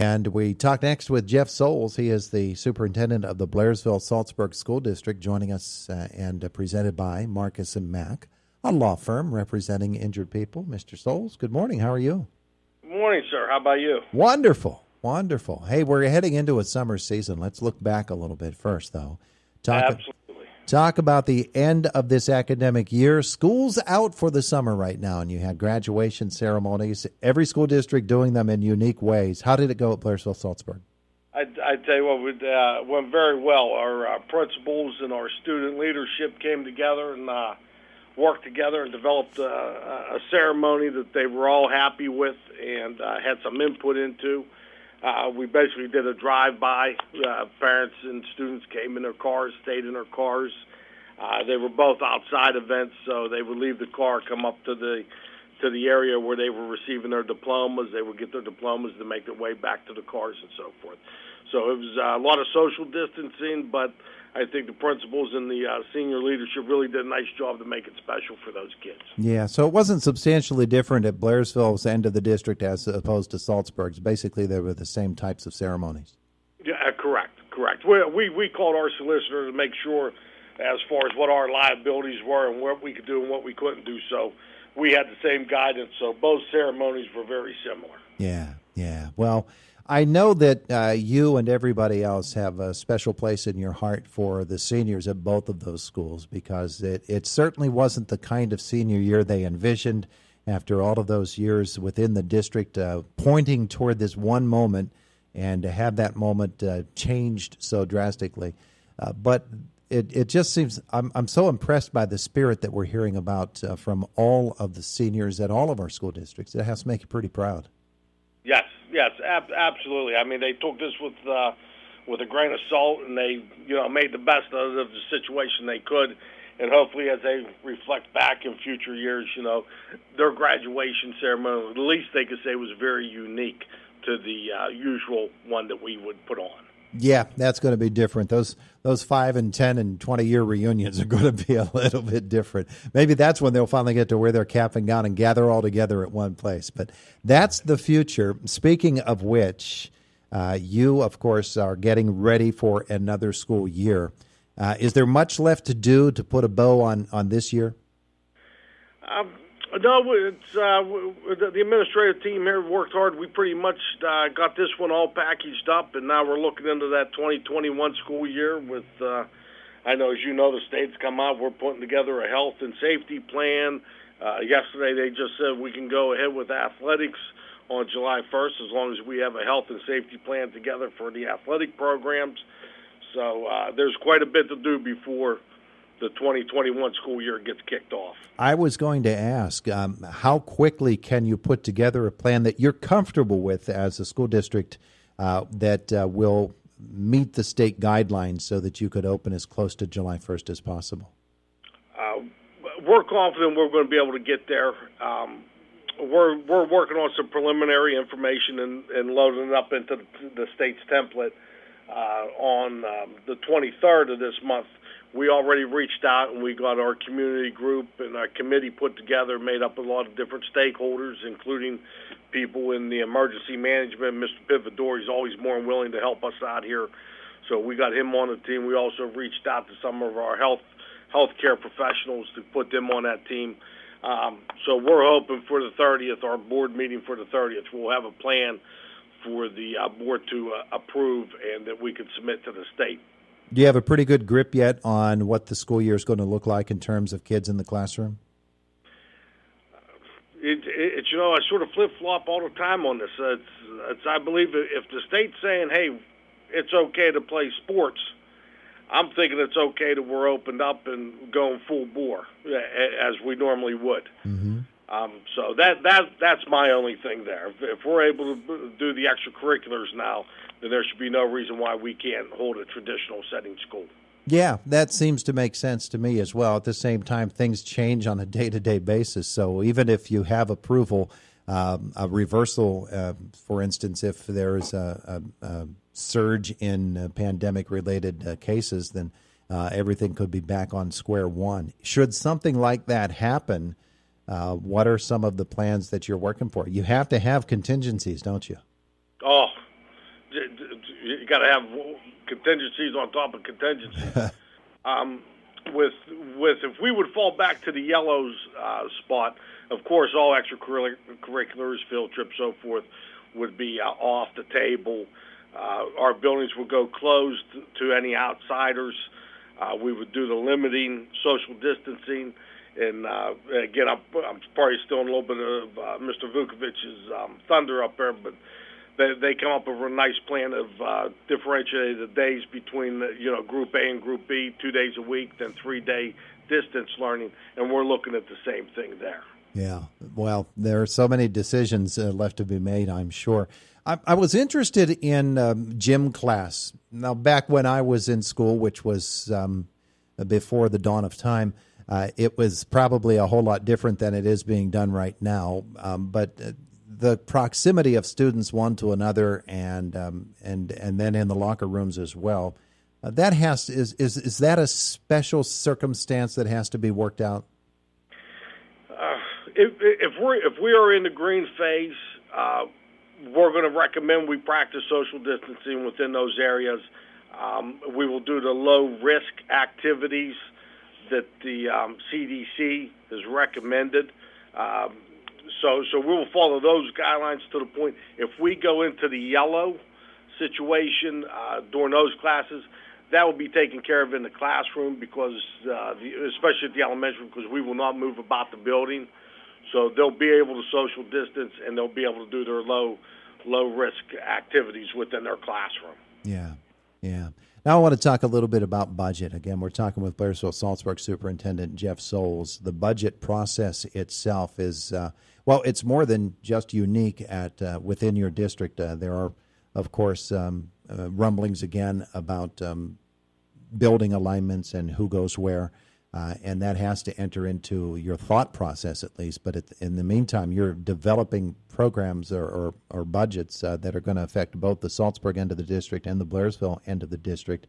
And we talk next with Jeff Souls. He is the superintendent of the Blairsville-Saltsburg School District, joining us and presented by Marcus and Mack, a law firm representing injured people. Mr. Souls, good morning. How are you? Good morning, sir. How about you? Wonderful, wonderful. Hey, we're heading into a summer season. Let's look back a little bit first, though. Absolutely. Talk about the end of this academic year. School's out for the summer right now, and you had graduation ceremonies, every school district doing them in unique ways. How did it go at Blairsville-Saltsburg? I tell you what, it went very well. Our principals and our student leadership came together and worked together and developed a ceremony that they were all happy with and had some input into. We basically did a drive-by. Parents and students came in their cars, stayed in their cars. They were both outside events, so they would leave the car, come up to the area where they were receiving their diplomas. They would get their diplomas to make their way back to the cars and so forth. So it was a lot of social distancing, but I think the principals and the senior leadership really did a nice job to make it special for those kids. Yeah, so it wasn't substantially different at Blairsville's end of the district as opposed to Saltsburg's. Basically, they were the same types of ceremonies. Yeah, correct. We called our solicitor to make sure as far as what our liabilities were and what we could do and what we couldn't do. So we had the same guidance, so both ceremonies were very similar. Yeah. Well, I know that you and everybody else have a special place in your heart for the seniors at both of those schools because it certainly wasn't the kind of senior year they envisioned after all of those years within the district pointing toward this one moment and to have that moment changed so drastically. But it just seems I'm so impressed by the spirit that we're hearing about from all of the seniors at all of our school districts. It has to make you pretty proud. Yes, absolutely. I mean, they took this with a grain of salt, and they, made the best of the situation they could. And hopefully, as they reflect back in future years, their graduation ceremony, at least they could say, was very unique to the usual one that we would put on. Yeah, that's going to be different. Those 5 and 10 and 20-year reunions are going to be a little bit different. Maybe that's when they'll finally get to wear their cap and gown and gather all together at one place. But that's the future. Speaking of which, you, of course, are getting ready for another school year. Is there much left to do to put a bow on this year? No, it's the administrative team here worked hard. We pretty much got this one all packaged up, and now we're looking into that 2021 school year with, I know, as you know, the state's come out. We're putting together a health and safety plan. Yesterday they just said we can go ahead with athletics on July 1st as long as we have a health and safety plan together for the athletic programs. So there's quite a bit to do before the 2021 school year gets kicked off. I was going to ask, how quickly can you put together a plan that you're comfortable with as a school district that will meet the state guidelines so that you could open as close to July 1st as possible? We're confident we're going to be able to get there. We're working on some preliminary information and loading it up into the state's template on the 23rd of this month. We already reached out and we got our community group and our committee put together, made up a lot of different stakeholders, including people in the emergency management. Mr. Pivador is always more than willing to help us out here. So we got him on the team. We also reached out to some of our healthcare professionals to put them on that team. So we're hoping for the 30th, our board meeting for the 30th, we'll have a plan for the board to approve and that we could submit to the state. Do you have a pretty good grip yet on what the school year is going to look like in terms of kids in the classroom? I sort of flip-flop all the time on this. I believe if the state's saying, hey, it's okay to play sports, I'm thinking it's okay that we're opened up and going full bore as we normally would. Mm-hmm. So that's my only thing there. If we're able to do the extracurriculars now, then there should be no reason why we can't hold a traditional setting school. Yeah, that seems to make sense to me as well. At the same time, things change on a day-to-day basis. So even if you have approval, a reversal, for instance, if there is a surge in pandemic-related cases, then everything could be back on square one. Should something like that happen, what are some of the plans that you're working for? You have to have contingencies, don't you? Oh, you got to have contingencies on top of contingencies. With if we would fall back to the yellows spot, of course, all extracurriculars, field trips, so forth, would be off the table. Our buildings would go closed to any outsiders. We would do the limiting, social distancing, and again, I'm probably still in a little bit of Mr. Vukovic's thunder up there, but they come up with a nice plan of differentiating the days between Group A and Group B, 2 days a week, then 3-day distance learning, and we're looking at the same thing there. Yeah, well, there are so many decisions left to be made, I'm sure. I was interested in gym class. Now, back when I was in school, which was before the dawn of time, it was probably a whole lot different than it is being done right now. But the proximity of students one to another, and then in the locker rooms as well, is that a special circumstance that has to be worked out? If we are in the green phase, we're going to recommend we practice social distancing within those areas. We will do the low-risk activities that the CDC has recommended. So we will follow those guidelines to the point. If we go into the yellow situation during those classes, that will be taken care of in the classroom because, especially at the elementary, because we will not move about the building. So they'll be able to social distance and they'll be able to do their low-risk activities within their classroom. Yeah. Now I want to talk a little bit about budget. Again, we're talking with Blairsville-Saltsburg Superintendent Jeff Souls. The budget process itself is, it's more than just unique within your district. There are, of course, rumblings again about building alignments and who goes where. And that has to enter into your thought process at least. But in the meantime, you're developing programs or budgets that are going to affect both the Saltsburg end of the district and the Blairsville end of the district.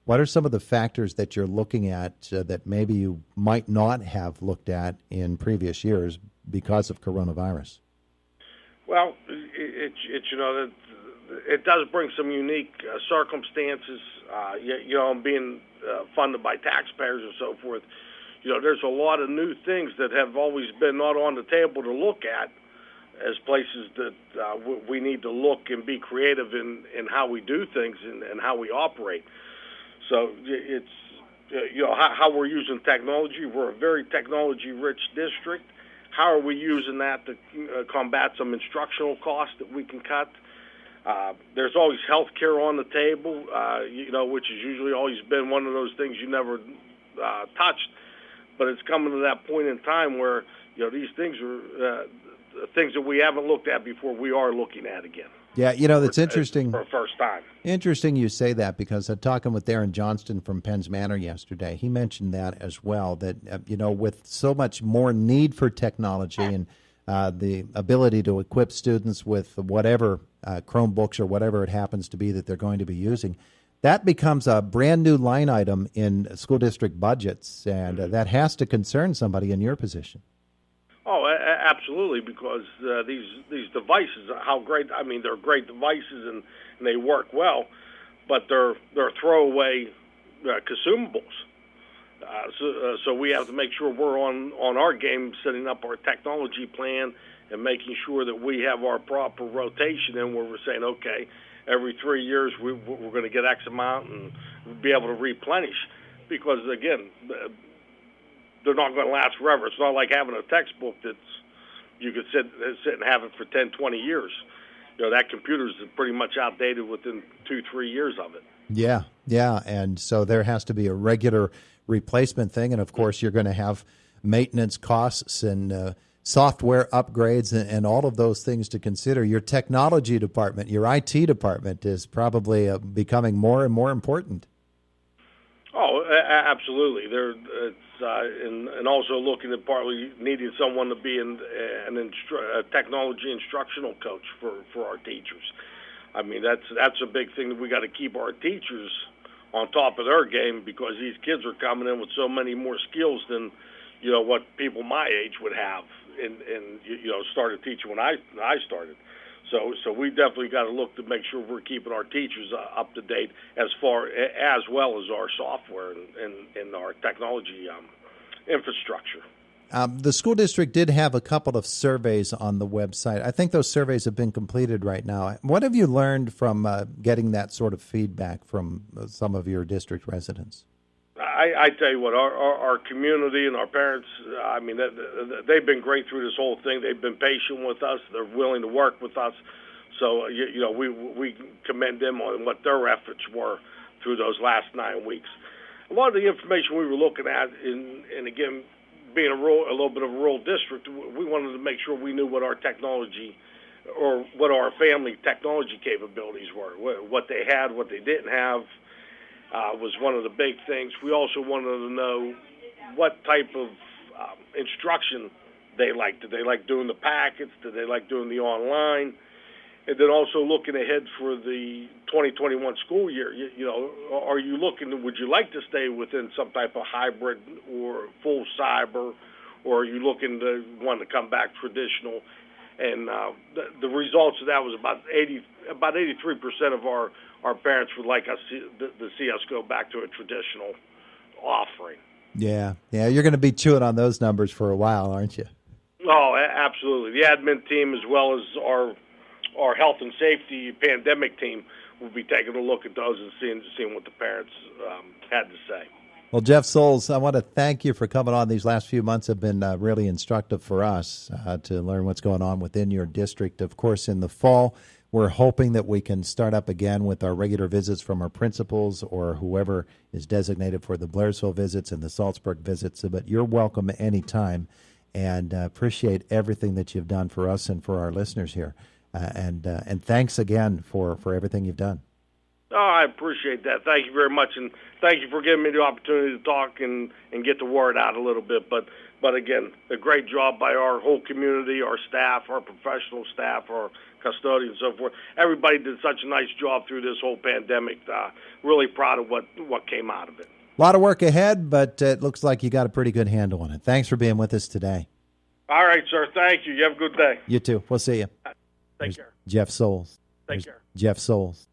What are some of the factors that you're looking at that maybe you might not have looked at in previous years because of coronavirus? Well, it does bring some unique circumstances. Being funded by taxpayers and so forth. There's a lot of new things that have always been not on the table to look at as places that we need to look and be creative in how we do things and how we operate. So it's how we're using technology. We're a very technology-rich district. How are we using that to combat some instructional costs that we can cut? There's always health care on the table, which has usually always been one of those things you never touched. But it's coming to that point in time where, these things are things that we haven't looked at before we are looking at again. Yeah, that's interesting. For the first time. Interesting you say that because I'm talking with Darren Johnston from Penns Manor yesterday. He mentioned that as well, that, with so much more need for technology and the ability to equip students with whatever Chromebooks or whatever it happens to be that they're going to be using, that becomes a brand new line item in school district budgets, and that has to concern somebody in your position. Oh, absolutely, because these devices, how great! I mean, they're great devices and they work well, but they're throwaway consumables. So we have to make sure we're on our game, setting up our technology plan and making sure that we have our proper rotation in where we're saying, okay, every 3 years we're going to get X amount and be able to replenish. Because, again, they're not going to last forever. It's not like having a textbook that's you could sit and have it for 10, 20 years. That computer's pretty much outdated within 2-3 years of it. Yeah, and so there has to be a regular replacement thing, and of course you're going to have maintenance costs and software upgrades and all of those things to consider. Your technology department, your IT department is probably becoming more and more important. Oh, absolutely. And also looking at partly needing someone to be a technology instructional coach for our teachers. I mean, that's a big thing that we got to keep our teachers on top of their game because these kids are coming in with so many more skills than what people my age would have and started teaching when I started. So we definitely got to look to make sure we're keeping our teachers up to date as well as our software and our technology infrastructure. The school district did have a couple of surveys on the website. I think those surveys have been completed right now. What have you learned from getting that sort of feedback from some of your district residents? I tell you what, our community and our parents, I mean, they've been great through this whole thing. They've been patient with us. They're willing to work with us. So, we commend them on what their efforts were through those last 9 weeks. A lot of the information we were looking at, and again, being a little bit of a rural district, we wanted to make sure we knew what our technology or what our family technology capabilities were, what they had, what they didn't have. Was one of the big things. We also wanted to know what type of instruction they liked. Did they like doing the packets? Did they like doing the online? And then also looking ahead for the 2021 school year, are you would you like to stay within some type of hybrid or full cyber, or are you looking to want to come back traditional? And the results of that was about 83% of our parents would like us to see us go back to a traditional offering. Yeah, you're going to be chewing on those numbers for a while, aren't you? Oh, absolutely. The admin team, as well as our health and safety pandemic team, will be taking a look at those and seeing what the parents had to say. Well, Jeff Souls, I want to thank you for coming on. These last few months have been really instructive for us to learn what's going on within your district. Of course, in the fall, we're hoping that we can start up again with our regular visits from our principals or whoever is designated for the Blairsville visits and the Saltsburg visits. But you're welcome anytime, and appreciate everything that you've done for us and for our listeners here. And thanks again for everything you've done. Oh, I appreciate that. Thank you very much, and thank you for giving me the opportunity to talk and get the word out a little bit. But again, a great job by our whole community, our staff, our professional staff, our custodians, and so forth. Everybody did such a nice job through this whole pandemic. Really proud of what came out of it. A lot of work ahead, but it looks like you got a pretty good handle on it. Thanks for being with us today. All right, sir. Thank you. You have a good day. You too. We'll see you. Take care. Jeff Souls. Take care. Jeff Souls.